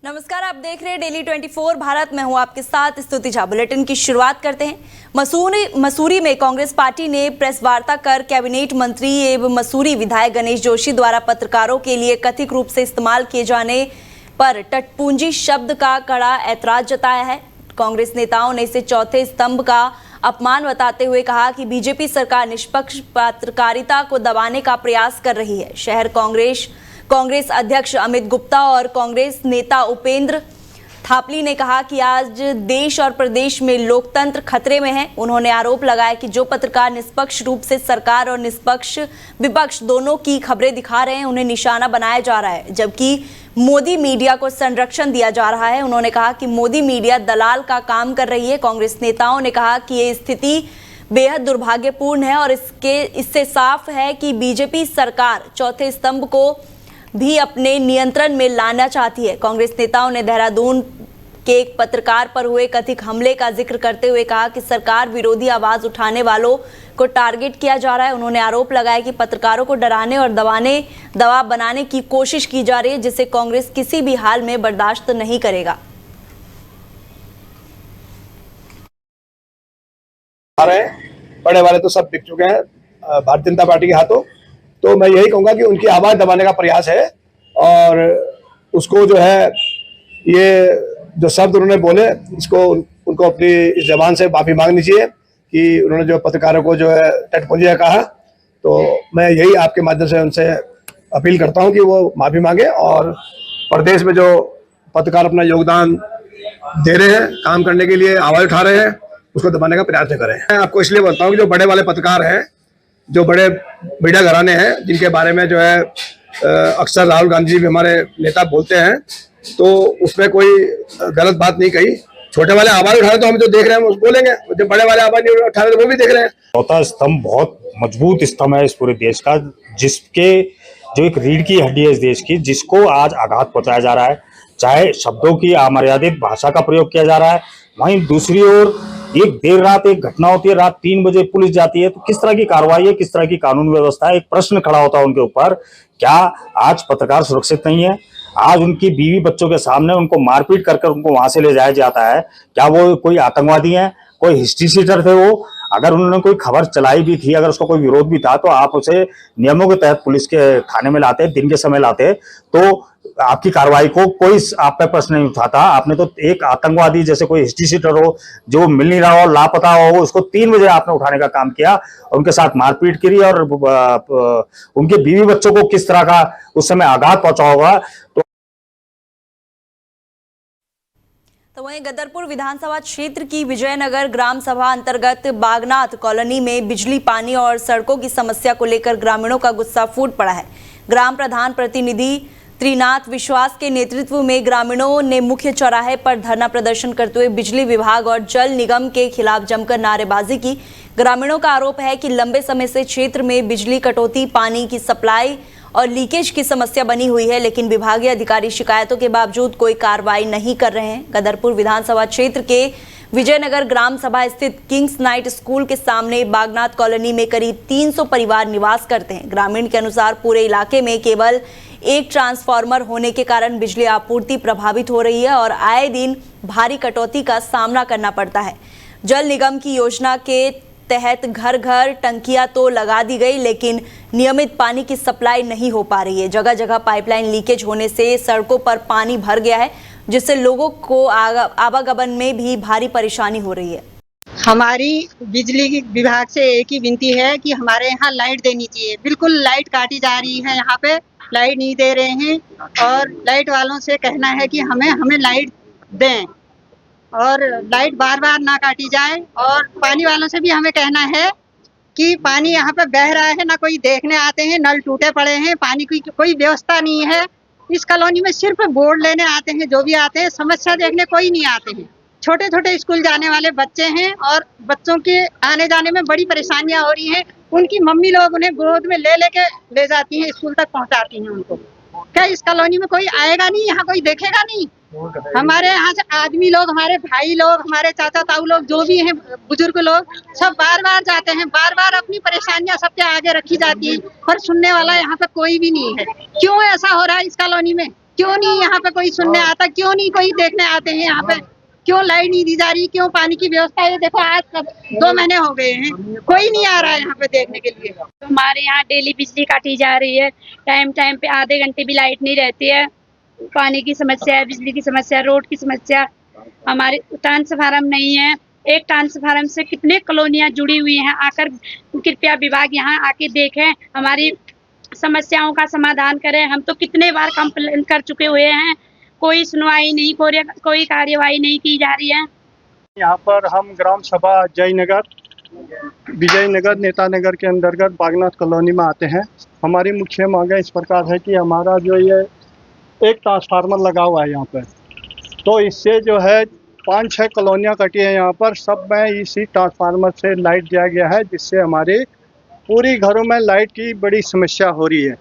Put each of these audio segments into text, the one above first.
नमस्कार, आप देख रहे हैं डेली 24 भारत। मैं हूं आपके साथ स्तुति झा। बुलेटिन की शुरुआत करते हैं। मसूरी में कांग्रेस पार्टी ने प्रेस वार्ता कर कैबिनेट मंत्री एवं मसूरी विधायक गणेश जोशी द्वारा पत्रकारों के लिए कथित रूप से इस्तेमाल किए जाने पर टटपूंजी शब्द का कड़ा ऐतराज जताया है। कांग्रेस नेताओं ने इसे चौथे स्तंभ का अपमान बताते हुए कहा कि बीजेपी सरकार निष्पक्ष पत्रकारिता को दबाने का प्रयास कर रही है। शहर कांग्रेस अध्यक्ष अमित गुप्ता और कांग्रेस नेता उपेंद्र थापली ने कहा कि आज देश और प्रदेश में लोकतंत्र खतरे में है। उन्होंने आरोप लगाया कि जो पत्रकार निष्पक्ष रूप से सरकार और निष्पक्ष विपक्ष दोनों की खबरें दिखा रहे हैं, उन्हें निशाना बनाया जा रहा है, जबकि मोदी मीडिया को संरक्षण दिया जा रहा है। उन्होंने कहा कि मोदी मीडिया दलाल का काम कर रही है। कांग्रेस नेताओं ने कहा कि ये स्थिति बेहद दुर्भाग्यपूर्ण है और इससे साफ है कि बीजेपी सरकार चौथे स्तंभ को भी अपने नियंत्रण में लाना चाहती है। कांग्रेस नेताओं ने देहरादून के एक पत्रकार पर हुए कथित हमले का जिक्र करते हुए कहा कि सरकार विरोधी आवाज उठाने वालों को टारगेट किया जा रहा है। उन्होंने आरोप लगाया कि पत्रकारों को डराने और दबाव बनाने की कोशिश की जा रही है, जिसे कांग्रेस किसी भी हाल में बर्दाश्त नहीं करेगा। बड़े वाले तो सब बिक चुके हैं भारतीय जनता पार्टी के हाथों। तो मैं यही कहूंगा कि उनकी आवाज दबाने का प्रयास है और उसको जो है ये जो शब्द उन्होंने बोले इसको उनको अपनी इस जबान से माफी मांगनी चाहिए कि उन्होंने जो पत्रकारों को जो है टटपुंजिया कहा। तो मैं यही आपके माध्यम से उनसे अपील करता हूं कि वो माफी मांगे और प्रदेश में जो पत्रकार अपना योगदान दे रहे हैं, काम करने के लिए आवाज उठा रहे हैं, उसको दबाने का प्रयास करें। मैं आपको इसलिए बोलता हूँ कि जो बड़े वाले पत्रकार हैं, जो बड़े मीडिया घराने हैं, जिनके बारे में जो है अक्सर राहुल गांधी जी भी हमारे नेता बोलते हैं, तो उसमें कोई गलत बात नहीं कही। छोटे वाले आवाज उठा रहे तो हम जो देख रहे हैं वो बोलेंगे, जो बड़े वाले आवाज नहीं उठा रहे तो वो भी देख रहे हैं। चौथा स्तंभ बहुत मजबूत स्तंभ है इस पूरे देश का, जिसके जो एक रीढ़ की हड्डी है इस देश की, जिसको आज आघात पहुंचाया जा रहा है। चाहे शब्दों की अमर्यादित भाषा का प्रयोग किया जा रहा है, वहीं दूसरी ओर एक देर रात एक घटना होती है, रात 3 बजे पुलिस जाती है, तो किस तरह की कार्रवाई है, किस तरह की कानून व्यवस्था है। एक प्रश्न खड़ा होता है उनके ऊपर, क्या आज पत्रकार सुरक्षित नहीं है? आज उनकी बीवी बच्चों के सामने उनको मारपीट कर उनको वहां से ले जाया जाता है। क्या वो कोई आतंकवादी है, कोई हिस्ट्री शीटर थे? वो अगर उन्होंने कोई खबर चलाई भी थी, अगर उसका कोई विरोध भी था, तो आप उसे नियमों के तहत पुलिस के थाने में लाते, दिन के समय लाते, तो आपकी कार्रवाई को कोई आप पे प्रश्न नहीं उठाता। आपने तो एक आतंकवादी जैसे कोई हिस्ट्री शीटर हो, जो मिल नहीं रहा हो, लापता हो, उसको 3 बजे आपने उठाने का काम किया, उनके साथ मारपीट करी और उनके बीवी बच्चों को किस तरह का उस समय आघात पहुंचा होगा। तो वहीं गदरपुर विधानसभा क्षेत्र की विजयनगर ग्राम सभा अंतर्गत बागनाथ कॉलोनी में बिजली, पानी और सड़कों की समस्या को लेकर ग्रामीणों का गुस्सा फूट पड़ा है। ग्राम प्रधान प्रतिनिधि त्रिनाथ विश्वास के नेतृत्व में ग्रामीणों ने मुख्य चौराहे पर धरना प्रदर्शन करते हुए बिजली विभाग और जल निगम के खिलाफ जमकर नारेबाजी की। ग्रामीणों का आरोप है कि लंबे समय से क्षेत्र में बिजली कटौती, पानी की सप्लाई और लीकेज की समस्या बनी हुई है, लेकिन विभागीय अधिकारी शिकायतों के बावजूद कोई कार्रवाई नहीं कर रहे हैं। गदरपुर विधानसभा क्षेत्र के विजयनगर ग्राम सभा स्थित किंग्स नाइट स्कूल के सामने बागनाथ कॉलोनी में करीब 300 परिवार निवास करते हैं। ग्रामीण के अनुसार पूरे इलाके में केवल एक ट्रांसफार्मर होने के कारण बिजली आपूर्ति प्रभावित हो रही है और आए दिन भारी कटौती का सामना करना पड़ता है। जल निगम की योजना के तहत घर घर टंकियां तो लगा दी गई, लेकिन नियमित पानी की सप्लाई नहीं हो पा रही है। जगह जगह पाइपलाइन लीकेज होने से सड़कों पर पानी भर गया है, जिससे लोगों को आवागमन में भी भारी परेशानी हो रही है। हमारी बिजली विभाग से एक ही विनती है कि हमारे यहाँ लाइट देनी चाहिए। बिल्कुल लाइट काटी जा रही है, यहाँ पे लाइट नहीं दे रहे हैं और लाइट वालों से कहना है कि हमें लाइट दें और लाइट बार बार ना काटी जाए। और पानी वालों से भी हमें कहना है कि पानी यहाँ पे बह रहा है, ना कोई देखने आते हैं, नल टूटे पड़े हैं, पानी की कोई व्यवस्था नहीं है। इस कॉलोनी में सिर्फ बोर्ड लेने आते हैं, जो भी आते हैं समस्या देखने कोई नहीं आते हैं। छोटे छोटे स्कूल जाने वाले बच्चे हैं और बच्चों के आने जाने में बड़ी परेशानियां हो रही हैं। उनकी मम्मी लोग उन्हें गोद में ले जाती हैं, स्कूल तक पहुंचाती हैं उनको। क्या इस कॉलोनी में कोई आएगा नहीं? यहाँ कोई देखेगा नहीं? हमारे यहाँ से आदमी लोग, हमारे भाई लोग, हमारे चाचा ताऊ लोग, जो भी हैं बुजुर्ग लोग, सब बार बार जाते हैं, बार बार अपनी परेशानियां सबके आगे रखी जाती है, पर सुनने वाला यहाँ पे कोई भी नहीं है। क्यों ऐसा हो रहा है इस कॉलोनी में? क्यों नहीं यहाँ पे कोई सुनने आता, क्यों नहीं कोई देखने आते हैं यहाँ पे, क्यों लाइट नहीं दी जा रही, क्यों पानी की व्यवस्था है। देखो आज कब 2 महीने हो गए हैं, कोई नहीं आ रहा है यहाँ पे देखने के लिए। हमारे यहाँ डेली बिजली काटी जा रही है, टाइम टाइम पे आधे घंटे भी लाइट नहीं रहती है। पानी की समस्या है, बिजली की समस्या, रोड की समस्या। हमारे ट्रांसफार्मर नहीं है, एक ट्रांसफार्मर से कितने कॉलोनियां जुड़ी हुई हैं। आकर कृपया विभाग यहाँ आके देखें, हमारी समस्याओं का समाधान करें। हम तो कितने बार कंप्लेन कर चुके हुए हैं, कोई सुनवाई नहीं, कोई कार्यवाही नहीं की जा रही है। यहाँ पर हम ग्राम सभा विजयनगर नेता नगर के अंतर्गत बागनाथ कॉलोनी में आते हैं। हमारी मुख्य मांगें इस प्रकार है कि हमारा जो ये एक ट्रांसफार्मर लगा हुआ है यहाँ पर, तो इससे जो है 5-6 कॉलोनियाँ कटी हैं यहाँ पर, सब में इसी ट्रांसफार्मर से लाइट दिया गया है, जिससे हमारे पूरी घरों में लाइट की बड़ी समस्या हो रही है।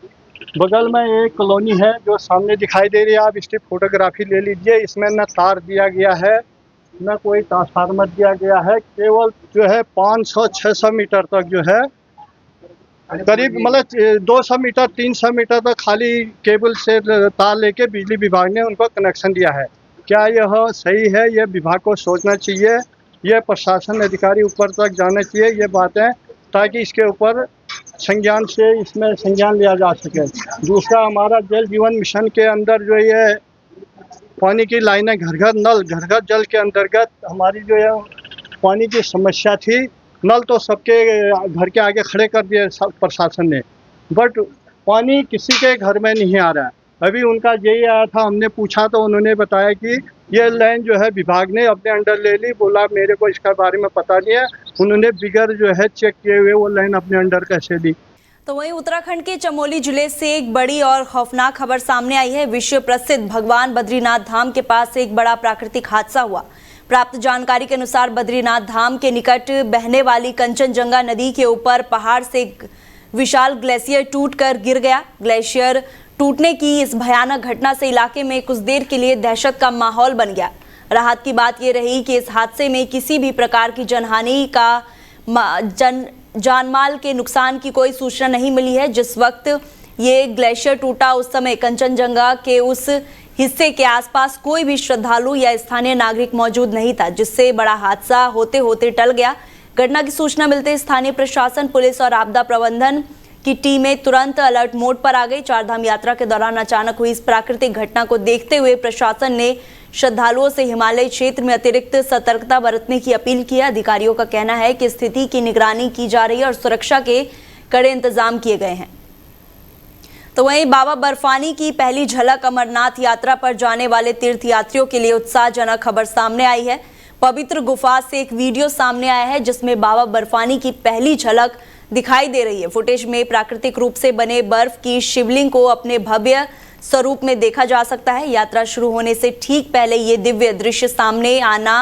बगल में एक कॉलोनी है जो सामने दिखाई दे रही है, आप इसकी फोटोग्राफी ले लीजिए। इसमें न तार दिया गया है, न कोई ट्रांसफार्मर दिया गया है, केवल जो है 500-600 मीटर तक जो है करीब मतलब 200 मीटर 300 मीटर तक खाली केबल से तार लेके बिजली विभाग ने उनको कनेक्शन दिया है। क्या यह सही है? यह विभाग को सोचना चाहिए, यह प्रशासन अधिकारी ऊपर तक जाना चाहिए ये बातें, ताकि इसके ऊपर इसमें संज्ञान लिया जा सके। दूसरा, हमारा जल जीवन मिशन के अंदर जो ये पानी की लाइनें घर घर जल के अंतर्गत हमारी जो है पानी की समस्या थी। नल तो सबके घर के आगे खड़े कर दिए प्रशासन ने, बट पानी किसी के घर में नहीं आ रहा है। अभी उनका यही आया था, हमने पूछा तो उन्होंने बताया कि ये लाइन जो है विभाग ने अपने अंडर ले ली। बोला मेरे को इसके बारे में पता नहीं है, उन्होंने बिगर जो है चेक किए हुए वो लाइन अपने अंडर कैसे दी। तो वहीं उत्तराखंड के चमोली जिले से एक बड़ी और खौफनाक खबर सामने आई है। विश्व प्रसिद्ध भगवान बद्रीनाथ धाम के पास एक बड़ा प्राकृतिक हादसा हुआ। प्राप्त जानकारी के अनुसार बद्रीनाथ धाम के निकट बहने वाली कंचनजंगा नदी के ऊपर पहाड़ से एक विशाल ग्लेशियर टूटकर गिर गया। ग्लेशियर टूटने की इस भयानक घटना से इलाके में कुछ देर के लिए दहशत का माहौल बन गया। राहत की बात यह रही कि इस हादसे में किसी भी प्रकार की जनहानि का जानमाल के नुकसान की कोई सूचना नहीं मिली है। जिस वक्त ये ग्लेशियर टूटा उस समय कंचनजंगा के उस हिस्से के आसपास कोई भी श्रद्धालु या स्थानीय नागरिक मौजूद नहीं था, जिससे बड़ा हादसा होते होते टल गया। घटना की सूचना मिलते स्थानीय प्रशासन, पुलिस और आपदा प्रबंधन की टीमें तुरंत अलर्ट मोड पर आ गई। चारधाम यात्रा के दौरान अचानक हुई इस प्राकृतिक घटना को देखते हुए प्रशासन ने श्रद्धालुओं से हिमालय क्षेत्र में अतिरिक्त सतर्कता बरतने की अपील की। अधिकारियों का कहना है कि स्थिति की निगरानी की जा रही है और सुरक्षा के कड़े इंतजाम किए गए हैं। तो वहीं बाबा बर्फानी की पहली झलक अमरनाथ यात्रा पर जाने वाले तीर्थयात्रियों के लिए उत्साहजनक खबर सामने आई है। पवित्र गुफा से एक वीडियो सामने आया है जिसमें बाबा बर्फानी की पहली झलक दिखाई दे रही है। फुटेज में प्राकृतिक रूप से बने बर्फ की शिवलिंग को अपने भव्य स्वरूप में देखा जा सकता है। यात्रा शुरू होने से ठीक पहले ये दिव्य दृश्य सामने आना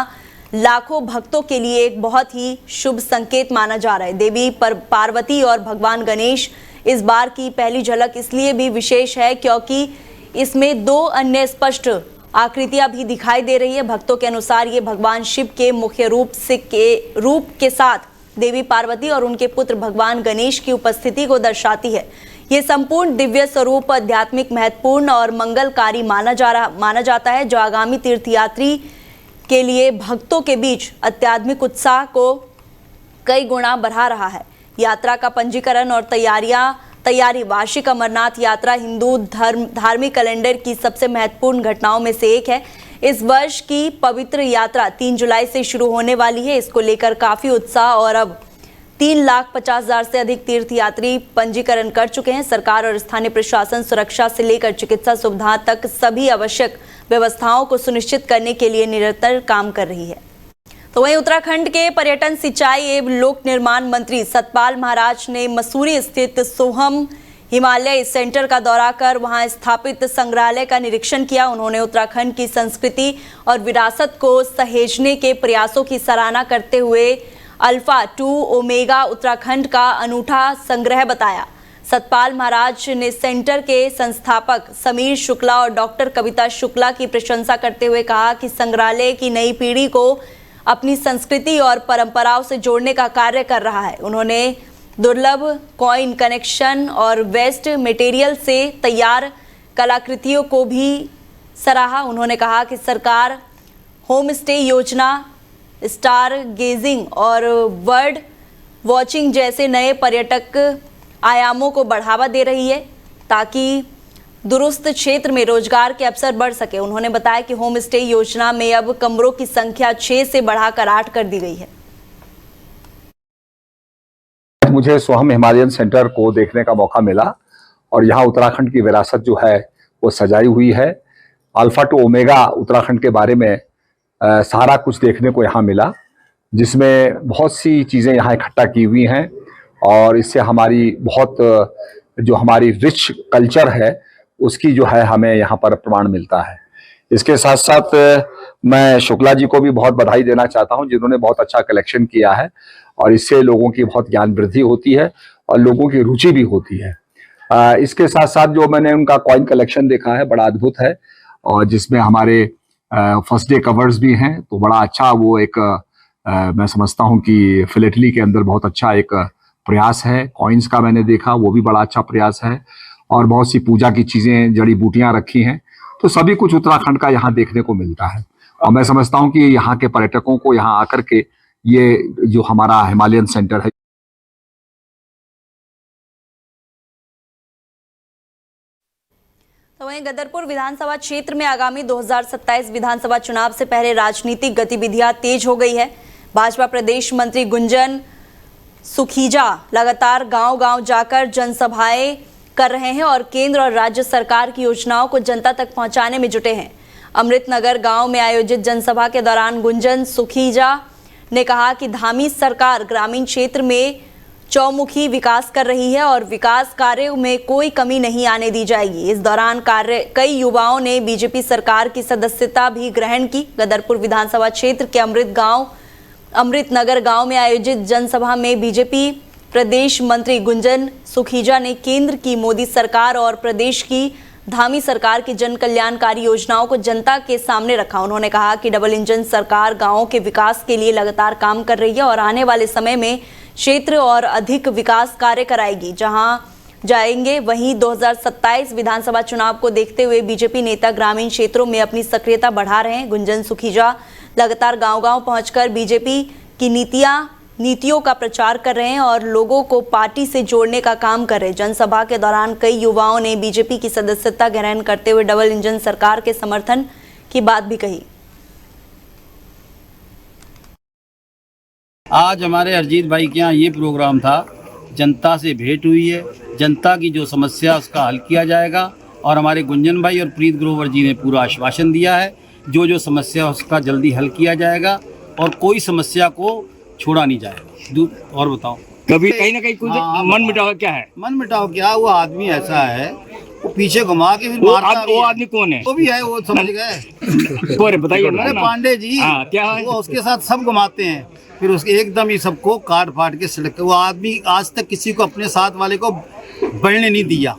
लाखों भक्तों के लिए एक बहुत ही शुभ संकेत माना जा रहा है। देवी पार्वती और भगवान गणेश इस बार की पहली झलक इसलिए भी विशेष है क्योंकि इसमें 2 अन्य स्पष्ट आकृतियां भी दिखाई दे रही है। भक्तों के अनुसार ये भगवान शिव के मुख्य रूप के साथ देवी पार्वती और उनके पुत्र भगवान गणेश की उपस्थिति को दर्शाती है। ये संपूर्ण दिव्य स्वरूप आध्यात्मिक महत्वपूर्ण और मंगलकारी माना जाता है, जो आगामी तीर्थयात्री के लिए भक्तों के बीच आध्यात्मिक उत्साह को कई गुना बढ़ा रहा है। यात्रा का पंजीकरण और तैयारी वार्षिक अमरनाथ यात्रा हिंदू धार्मिक कैलेंडर की सबसे महत्वपूर्ण घटनाओं में से एक है। इस वर्ष की पवित्र यात्रा 3 जुलाई से शुरू होने वाली है। इसको लेकर काफी उत्साह और अब 3,50,000 से अधिक तीर्थयात्री पंजीकरण कर चुके हैं। सरकार और स्थानीय प्रशासन सुरक्षा से लेकर चिकित्सा सुविधा तक सभी आवश्यक व्यवस्थाओं को सुनिश्चित करने के लिए निरंतर काम कर रही है। तो वहीं उत्तराखंड के पर्यटन, सिंचाई एवं लोक निर्माण मंत्री सतपाल महाराज ने मसूरी स्थित सोहम हिमालय सेंटर का दौरा कर वहां स्थापित संग्रहालय का निरीक्षण किया। उन्होंने उत्तराखंड की संस्कृति और विरासत को सहेजने के प्रयासों की सराहना करते हुए अल्फा 2 ओमेगा उत्तराखंड का अनूठा संग्रह बताया। सतपाल महाराज ने सेंटर के संस्थापक समीर शुक्ला और डॉक्टर कविता शुक्ला की प्रशंसा करते हुए कहा कि संग्रहालय की नई पीढ़ी को अपनी संस्कृति और परंपराओं से जोड़ने का कार्य कर रहा है। उन्होंने दुर्लभ कॉइन कनेक्शन और वेस्ट मटेरियल से तैयार कलाकृतियों को भी सराहा। उन्होंने कहा कि सरकार होम स्टे योजना, स्टार गेजिंग और बर्ड वॉचिंग जैसे नए पर्यटक आयामों को बढ़ावा दे रही है ताकि दुरुस्त क्षेत्र में रोजगार के अवसर बढ़ सके। उन्होंने बताया कि होम स्टे योजना में अब कमरों की संख्या 6 से बढ़ाकर 8 कर दी गई है। मुझे सोहम हिमालयन सेंटर को देखने का मौका मिला और यहाँ उत्तराखंड की विरासत जो है वो सजाई हुई है। अल्फा टू ओमेगा उत्तराखंड के बारे में सारा कुछ देखने को यहाँ मिला, जिसमें बहुत सी चीज़ें यहाँ इकट्ठा की हुई हैं और इससे हमारी बहुत जो हमारी रिच कल्चर है उसकी जो है हमें यहाँ पर प्रमाण मिलता है। इसके साथ साथ मैं शुक्ला जी को भी बहुत बधाई देना चाहता हूँ, जिन्होंने बहुत अच्छा कलेक्शन किया है और इससे लोगों की बहुत ज्ञान वृद्धि होती है और लोगों की रुचि भी होती है। इसके साथ साथ जो मैंने उनका कॉइन कलेक्शन देखा है बड़ा अद्भुत है और जिसमें हमारे फर्स्ट डे कवर्स भी हैं, तो बड़ा अच्छा वो एक मैं समझता हूँ कि फिलेटली के अंदर बहुत अच्छा एक प्रयास है। कॉइन्स का मैंने देखा, वो भी बड़ा अच्छा प्रयास है और बहुत सी पूजा की चीजें, जड़ी बूटियां रखी हैं, तो सभी कुछ उत्तराखंड का यहाँ देखने को मिलता है और मैं समझता हूँ कि यहाँ के पर्यटकों को यहाँ आकर के ये जो हमारा हिमालयन सेंटर है। तो वहीं गदरपुर विधानसभा क्षेत्र में आगामी 2027 विधानसभा चुनाव से पहले राजनीतिक गतिविधियां तेज हो गई है। भाजपा प्रदेश मंत्री गुंजन सुखीजा लगातार गांव-गांव जाकर जनसभाएं कर रहे हैं और केंद्र और राज्य सरकार की योजनाओं को जनता तक पहुंचाने में जुटे हैं। अमृतनगर गांव में आयोजित जनसभा के दौरान गुंजन सुखीजा ने कहा कि धामी सरकार ग्रामीण क्षेत्र में चौमुखी विकास कर रही है और विकास कार्यों में कोई कमी नहीं आने दी जाएगी। इस दौरान कई युवाओं ने बीजेपी सरकार की सदस्यता भी ग्रहण की। गदरपुर विधानसभा क्षेत्र के अमृतनगर गांव में आयोजित जनसभा में बीजेपी प्रदेश मंत्री गुंजन सुखीजा ने केंद्र की मोदी सरकार और प्रदेश की धामी सरकार की जन कल्याणकारी योजनाओं को जनता के सामने रखा। उन्होंने कहा कि डबल इंजन सरकार गांवों के विकास के लिए लगातार काम कर रही है और आने वाले समय में क्षेत्र और अधिक विकास कार्य कराएगी। जहां जाएंगे वहीं 2027 विधानसभा चुनाव को देखते हुए बीजेपी नेता ग्रामीण क्षेत्रों में अपनी सक्रियता बढ़ा रहे हैं। गुंजन सुखीजा लगातार गांव-गांव पहुंचकर बीजेपी की नीतियों का प्रचार कर रहे हैं और लोगों को पार्टी से जोड़ने का काम कर रहे हैं। जनसभा के दौरान कई युवाओं ने बीजेपी की सदस्यता ग्रहण करते हुए डबल इंजन सरकार के समर्थन की बात भी कही। आज हमारे अरजीत भाई के यहाँ ये प्रोग्राम था, जनता से भेंट हुई है, जनता की जो समस्या उसका हल किया जाएगा और हमारे गुंजन भाई और प्रीत ग्रोवर जी ने पूरा आश्वासन दिया है जो समस्या उसका जल्दी हल किया जाएगा और कोई समस्या को छोड़ा नहीं जाएगा। और बताओ, कभी कहीं ना कहीं कुछ मन मिटाव क्या है? मन मिटाव क्या, वो आदमी ऐसा है वो पीछे घुमा के फिर मारता है। वो आदमी कौन है? वो भी है, वो समझ गए। कौन है बताइए ना। पांडे जी। क्या है? वो उसके साथ सब घुमाते हैं, फिर उसके एकदम ही सबको काट फाट के सड़क। वो आदमी आज तक किसी को अपने साथ वाले को बढ़ने नहीं दिया।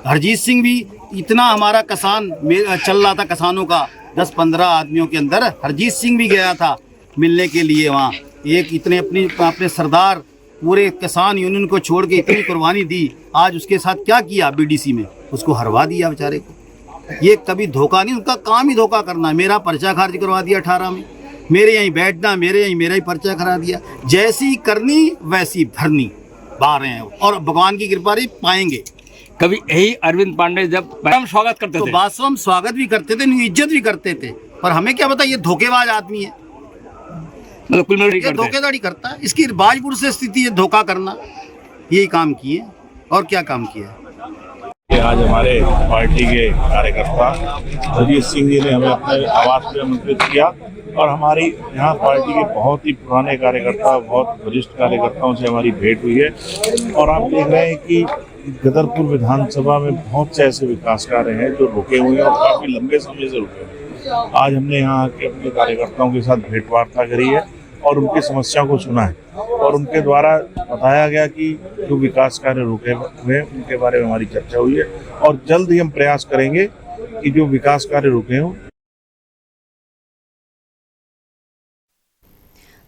हरजीत सिंह भी इतना हमारा किसान चल रहा था, किसानों का 10-15 आदमियों के अंदर हरजीत सिंह भी गया था मिलने के लिए वहाँ। एक इतने अपने सरदार पूरे किसान यूनियन को छोड़ के इतनी कुर्बानी दी, आज उसके साथ क्या किया बीडीसी में, उसको हरवा दिया बेचारे को। ये कभी धोखा नहीं, उनका काम ही धोखा करना। मेरा पर्चा खारिज करवा दिया 18 में, मेरे यहीं बैठना, मेरा ही पर्चा करा दिया। जैसी करनी वैसी भरनी बाहर हैं और भगवान की कृपा रही पाएंगे। कभी यही अरविंद पांडे जब हम स्वागत करते थे, बात हम स्वागत भी करते थे, इज्जत भी करते थे, पर हमें क्या पता ये धोखेबाज आदमी है, मतलब कुल मिलाकर धोखेदारी करता है। इसकी बाजपुर से स्थिति है धोखा करना, यही काम किए और क्या काम किया। आज हमारे पार्टी के कार्यकर्ता हरजीत सिंह जी ने हमें अपने आवास पे आमंत्रित किया और हमारी यहाँ पार्टी के बहुत ही पुराने कार्यकर्ता, बहुत वरिष्ठ कार्यकर्ताओं से हमारी भेंट हुई है और आप देख रहे हैं कि गदरपुर विधानसभा में बहुत से ऐसे विकास कार्य हैं जो रुके हुए हैं और काफी लंबे समय से रुके हुए हैं। आज हमने यहाँ के अपने कार्यकर्ताओं के साथ भेंट वार्ता करी है और उनकी समस्याओं को सुना है और उनके द्वारा बताया गया कि जो विकास कार्य रुके हुए हैं उनके बारे में हमारी चर्चा हुई है और जल्द ही हम प्रयास करेंगे कि जो विकास कार्य रुके हों।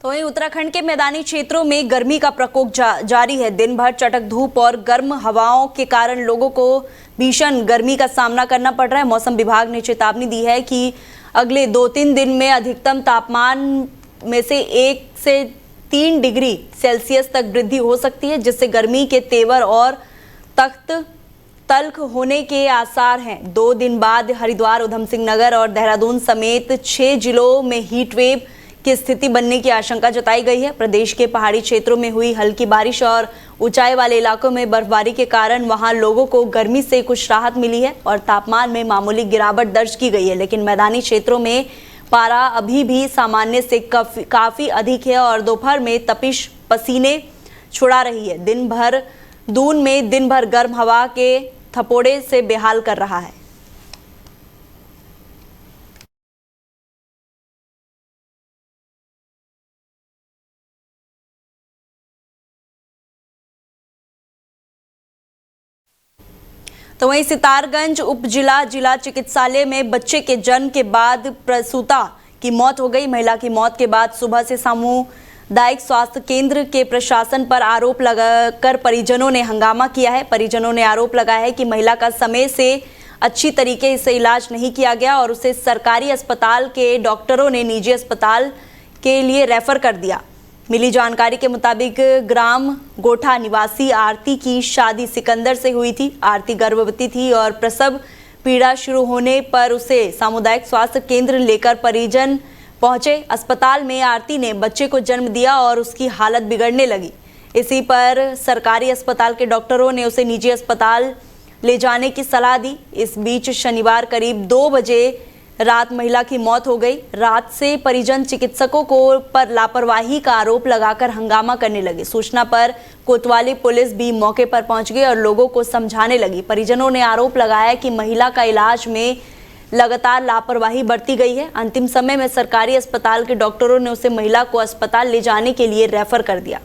तो वहीं उत्तराखंड के मैदानी क्षेत्रों में गर्मी का प्रकोप जारी है। दिन भर चटक धूप और गर्म हवाओं के कारण लोगों को भीषण गर्मी का सामना करना पड़ रहा है। मौसम विभाग ने चेतावनी दी है कि अगले 2-3 दिन में अधिकतम तापमान में से 1 से 3 डिग्री सेल्सियस तक वृद्धि हो सकती है, जिससे गर्मी के तेवर और तल्ख होने के आसार हैं। 2 दिन बाद हरिद्वार, उधम सिंह नगर और देहरादून समेत 6 जिलों में हीट वेव की स्थिति बनने की आशंका जताई गई है। प्रदेश के पहाड़ी क्षेत्रों में हुई हल्की बारिश और ऊंचाई वाले इलाकों में बर्फबारी के कारण वहां लोगों को गर्मी से कुछ राहत मिली है और तापमान में मामूली गिरावट दर्ज की गई है, लेकिन मैदानी क्षेत्रों में पारा अभी भी सामान्य से काफी अधिक है और दोपहर में तपिश पसीने छुड़ा रही है। दून में दिन भर गर्म हवा के थपोड़े से बेहाल कर रहा है। तो वहीं सितारगंज उप जिला चिकित्सालय में बच्चे के जन्म के बाद प्रसूता की मौत हो गई। महिला की मौत के बाद सुबह से सामुदायिक स्वास्थ्य केंद्र के प्रशासन पर आरोप लगाकर परिजनों ने हंगामा किया है। परिजनों ने आरोप लगाया है कि महिला का समय से अच्छी तरीके से इलाज नहीं किया गया और उसे सरकारी अस्पताल के डॉक्टरों ने निजी अस्पताल के लिए रेफर कर दिया। मिली जानकारी के मुताबिक ग्राम गोठा निवासी आरती की शादी सिकंदर से हुई थी। आरती गर्भवती थी और प्रसव पीड़ा शुरू होने पर उसे सामुदायिक स्वास्थ्य केंद्र लेकर परिजन पहुंचे। अस्पताल में आरती ने बच्चे को जन्म दिया और उसकी हालत बिगड़ने लगी। इसी पर सरकारी अस्पताल के डॉक्टरों ने उसे निजी अस्पताल ले जाने की सलाह दी। इस बीच शनिवार करीब 2 बजे रात महिला की मौत हो गई। रात से परिजन चिकित्सकों को पर लापरवाही का आरोप लगाकर हंगामा करने लगे। सूचना पर कोतवाली पुलिस भी मौके पर पहुंच गई और लोगों को समझाने लगी। परिजनों ने आरोप लगाया कि महिला का इलाज में लगातार लापरवाही बरती गई है। अंतिम समय में सरकारी अस्पताल के डॉक्टरों ने उसे महिला को अस्पताल ले जाने के लिए रेफर कर दिया।